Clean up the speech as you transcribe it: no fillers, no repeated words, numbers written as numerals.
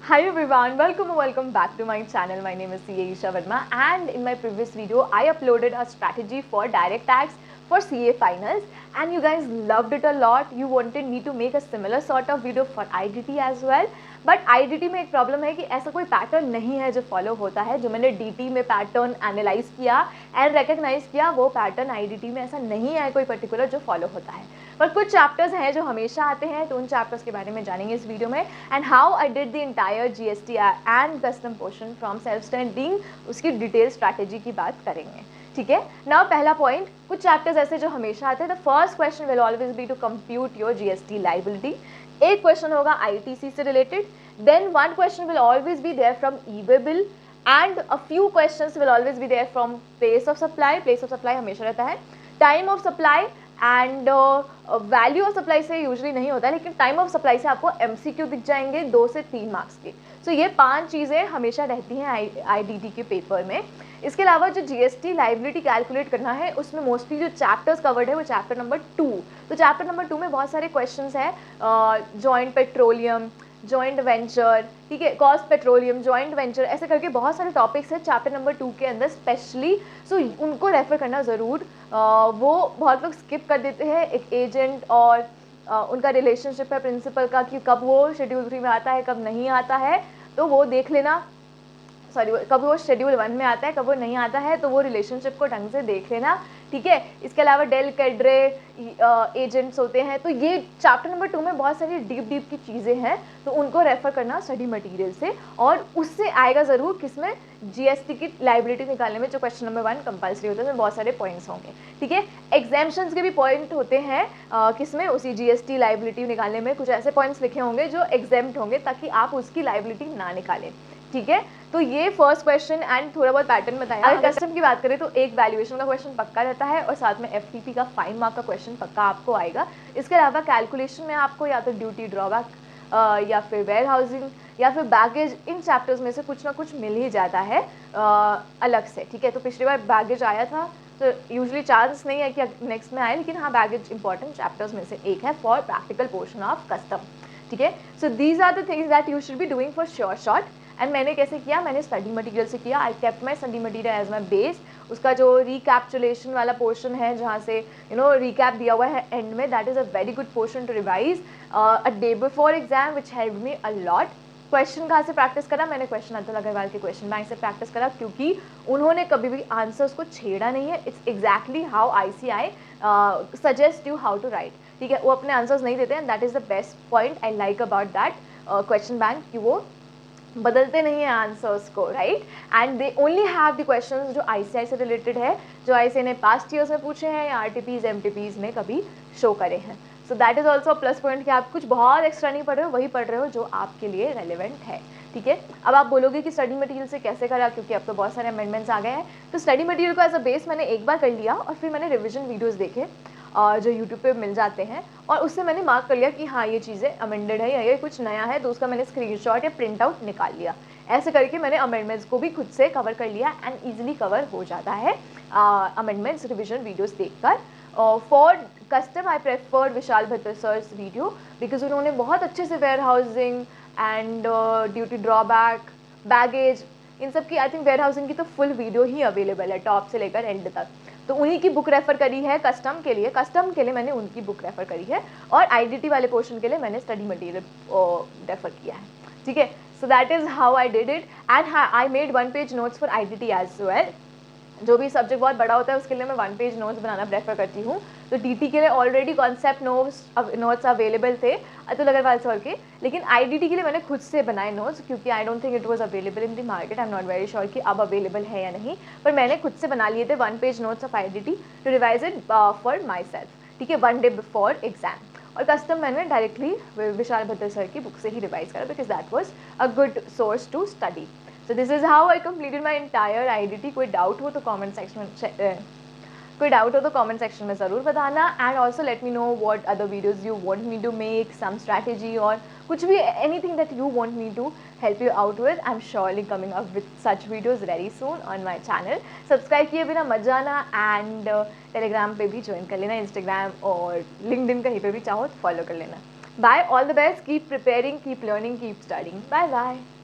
Hi everyone, welcome back to my channel. My name is CA Isha Verma, and in my previous video I uploaded a strategy for direct tax for CA finals, and you guys loved it a lot. You wanted me to make a similar sort of video for IDT as well. But IDT में एक problem है कि ऐसा कोई pattern नहीं है जो follow होता है. जो मैंने DT में पैटर्न एनालाइज किया एंड रिकग्नाइज किया, वो पैटर्न IDT में ऐसा नहीं है कोई पर्टिकुलर जो फॉलो होता है. पर कुछ चैप्टर्स हैं जो हमेशा आते हैं, तो उन चैप्टर्स के बारे में जानेंगे इस वीडियो में. And how I did the entire GST and custom portion from self standing, उसकी डिटेल स्ट्रैटेजी की बात करेंगे. ठीक है. नाउ पहला पॉइंट, कुछ चैप्टर्स ऐसे जो हमेशा आते हैं. The first question will always be to compute your GST liability. एक क्वेश्चन होगा ITC से related. Then one question will always be there from e way bill, and a few questions will always be there from place of supply. Place of supply हमेशा रहता है. Time of supply and value of supply से usually नहीं होता है, लेकिन time of supply से आपको MCQ दिख जाएंगे 2 से 3 मार्क्स के. सो ये 5 चीज़ें हमेशा रहती हैं IDT के पेपर में. इसके अलावा जो GST लाइबिलिटी कैलकुलेट करना है, उसमें मोस्टली जो चैप्टर्स कवर्ड है वो चैप्टर नंबर 2. तो चैप्टर नंबर 2 में बहुत सारे क्वेश्चंस हैं. जॉइंट पेट्रोलियम, जॉइंट वेंचर, ठीक है, कॉस्ट पेट्रोलियम, जॉइंट वेंचर, ऐसे करके बहुत सारे टॉपिक्स हैं चैप्टर नंबर 2 के अंदर स्पेशली. सो उनको रेफर करना ज़रूर. वो बहुत लोग स्किप कर देते हैं. एक एजेंट और उनका रिलेशनशिप है प्रिंसिपल का, कि कब वो शेड्यूल 3 में आता है कब नहीं आता है, तो वो देख लेना. सॉरी, कब वो शेड्यूल 1 में आता है कब वो नहीं आता है, तो वो रिलेशनशिप को ढंग से देख लेना. ठीक है. इसके अलावा डेल कैड्रे एजेंट्स होते हैं. तो ये चैप्टर नंबर 2 में बहुत सारी डीप की चीज़ें हैं, तो उनको रेफर करना स्टडी मटेरियल से. और उससे आएगा ज़रूर किसमें, GST की लाइबिलिटी निकालने में, जो क्वेश्चन नंबर 1 कंपल्सरी होता है, उसमें बहुत सारे पॉइंट्स होंगे. ठीक है. एग्जाम्पशंस के भी पॉइंट होते हैं किसमें, उसी GST लाइबिलिटी निकालने में कुछ ऐसे पॉइंट्स लिखे होंगे जो एग्जेम्प्ट होंगे, ताकि आप उसकी लाइबिलिटी ना निकालें. ठीक है. तो ये फर्स्ट क्वेश्चन एंड थोड़ा बहुत पैटर्न बताया. अगर कस्टम की बात करें तो एक वैल्यूएशन का क्वेश्चन पक्का रहता है, और साथ में FTP का 5 मार्क का क्वेश्चन पक्का आपको आएगा. इसके अलावा कैलकुलेशन में आपको या तो ड्यूटी ड्रॉबैक या फिर वेयर हाउसिंग या फिर बैगेज, इन चैप्टर्स में से कुछ ना कुछ मिल ही जाता है अलग से. ठीक है. तो पिछली बार बैगेज आया था, तो यूजुअली चांस नहीं है कि नेक्स्ट में आए, लेकिन हाँ, बैगेज इंपॉर्टेंट चैप्टर्स में से एक है for practical portion of custom. ठीक है. So these are the things that you should be doing for sure shot. And मैंने कैसे किया, मैंने स्टडी मटेरियल से किया. I kept my study material as my base. उसका जो रिकैप्चुलेशन वाला पोर्शन है, जहाँ से रिकैप दिया हुआ है एंड में, that is a very good portion to revise a day before exam, which help me a lot. Question कहाँ से प्रैक्टिस करा, मैंने क्वेश्चन अतुल अग्रवाल के क्वेश्चन बैंक से प्रैक्टिस करा, क्योंकि उन्होंने कभी भी आंसर्स को छेड़ा नहीं है. It's exactly how ICI suggest you how to write. ठीक है. वो अपने आंसर्स नहीं देते हैं. That is the best point I like about that question bank, कि वो बदलते नहीं हैं आंसर्स को, right. And they only have the questions जो ICI से रिलेटेड है, जो ICI ने पास्ट ईयर्स में पूछे हैं या RTPs MTPs में कभी शो करे हैं. सो that is also plus point कि आप कुछ बहुत एक्स्ट्रा नहीं पढ़ रहे हो, वही पढ़ रहे हो जो आपके लिए रेलिवेंट है. ठीक है. अब आप बोलोगे कि स्टडी मटेरियल से कैसे करा, क्योंकि अब तो बहुत सारे अमेंडमेंट्स आ गए हैं. तो स्टडी मटेरियल को एज अ बेस मैंने एक बार कर लिया, और फिर मैंने रिविजन वीडियोज़ देखे जो YouTube पे मिल जाते हैं, और उससे मैंने मार्क कर लिया कि हाँ, ये चीज़ें अमेंडेड है या ये कुछ नया है, तो उसका मैंने स्क्रीनशॉट या प्रिंट आउट निकाल लिया. ऐसे करके मैंने अमेंडमेंट्स को भी खुद से कवर कर लिया, एंड ईजिली कवर हो जाता है अमेंडमेंट्स रिविजन वीडियोज़ देखकर. For custom I preferred Vishal Bhattar sir's video, because उन्होंने बहुत अच्छे से warehousing and duty drawback, baggage, इन सब की, आई थिंक वेयर हाउसिंग की तो फुल वीडियो ही अवेलेबल है टॉप से लेकर एंड तक. तो उन्हीं की बुक रेफ़र करी है कस्टम के लिए मैंने उनकी बुक रेफ़र करी है, और IDT वाले पोर्शन के लिए मैंने स्टडी मटेरियल रेफ़र किया है. ठीक है. So that is how I did it. And I made 1 page notes for IDT as well. जो भी सब्जेक्ट बहुत बड़ा होता है उसके लिए मैं 1 पेज नोट्स बनाना प्रेफर करती हूँ. तो DT के लिए ऑलरेडी कॉन्सेप्ट नोट्स अवेलेबल थे अतुल अग्रवाल सर के, लेकिन IDT के लिए मैंने खुद से बनाए नोट्स, क्योंकि I don't think it was available in the market. I am not very sure कि अब अवेलेबल है या नहीं, पर मैंने खुद से बना लिए थे 1 page notes of IDT to revise it for my self. ठीक है. 1 डे बिफोर एग्जाम. और कस्टम मैंने डायरेक्टली विशाल भट्टर सर की बुक से ही रिवाइज करा, because that was a good source to study. So this is how I completed my entire IDT. कोई doubt हो तो कमेंट सेक्शन में ज़रूर बताना. And also let me know what other videos you want me to make, some strategy, और कुछ भी, anything that you want me to help you out with. I am surely coming up with such videos very soon on my channel. Subscribe किए बिना मत जाना, and Telegram पे भी join कर लेना, इंस्टाग्राम और लिंक्डइन कहीं पे भी चाहो तो फॉलो कर लेना. Bye, all the best. Keep preparing, keep learning, keep studying. Bye bye.